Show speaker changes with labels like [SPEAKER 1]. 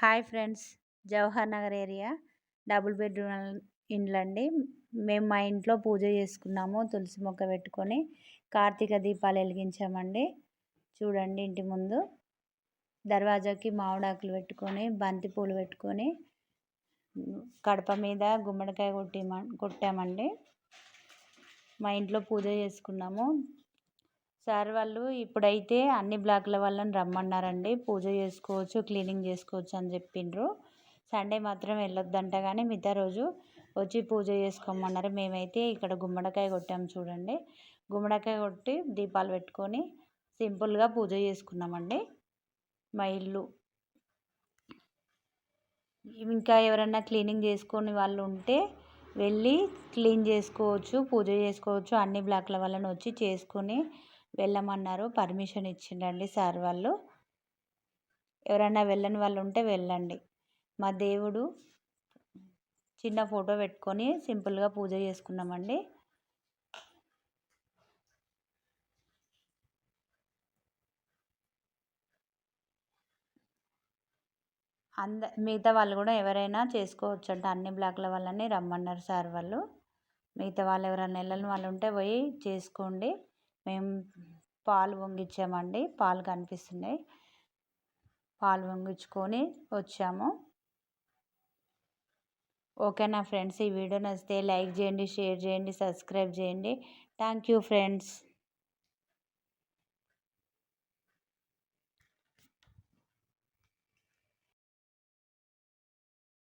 [SPEAKER 1] Hi friends. Jawahar Nagar area double bedroom ఇండ్లండి. మేము మా ఇంట్లో పూజ చేసుకున్నాము. తులసి మొక్క పెట్టుకొని కార్తీక దీపాలు వెలిగించామండి. చూడండి, ఇంటి ముందు దర్వాజాకి మామిడాకులు పెట్టుకొని బంతి పూలు పెట్టుకొని కడప మీద గుమ్మడికాయ కొట్టామండి. మా ఇంట్లో పూజ చేసుకున్నాము. సార్ వాళ్ళు ఇప్పుడైతే అన్ని బ్లాక్ల వాళ్ళని రమ్మన్నారండి. పూజ చేసుకోవచ్చు, క్లీనింగ్ చేసుకోవచ్చు అని చెప్పిండ్రు. సండే మాత్రం వెళ్ళొద్దంట, కానీ మిగతా రోజు వచ్చి పూజ చేసుకోమన్నారు. మేమైతే ఇక్కడ గుమ్మడికాయ కొట్టాము. చూడండి, గుమ్మడికాయ కొట్టి దీపాలు పెట్టుకొని సింపుల్గా పూజ చేసుకున్నామండి. మా ఇల్లు ఇంకా ఎవరన్నా క్లీనింగ్ చేసుకొని వాళ్ళు ఉంటే వెళ్ళి క్లీన్ చేసుకోవచ్చు, పూజ చేసుకోవచ్చు. అన్ని బ్లాక్ల వాళ్ళని వచ్చి చేసుకొని వెళ్ళమన్నారు. పర్మిషన్ ఇచ్చిండండి సార్ వాళ్ళు. ఎవరైనా వెళ్ళని వాళ్ళు ఉంటే వెళ్ళండి. మా దేవుడు చిన్న ఫోటో పెట్టుకొని సింపుల్గా పూజ చేసుకున్నామండి. మిగతా వాళ్ళు కూడా ఎవరైనా చేసుకోవచ్చు అంట. అన్ని బ్లాక్ల వాళ్ళని రమ్మన్నారు సార్ వాళ్ళు. మిగతా వాళ్ళు ఎవరైనా వెళ్ళని వాళ్ళు ఉంటే పోయి చేసుకోండి. మేము పాలు పొంగిచ్చామండి. పాలు కనిపిస్తున్నాయి. పాలు పొంగించుకొని వచ్చాము. ఓకేనా ఫ్రెండ్స్? ఈ వీడియో నచ్చితే లైక్ చేయండి, షేర్ చేయండి, సబ్స్క్రైబ్ చేయండి. Thank you friends.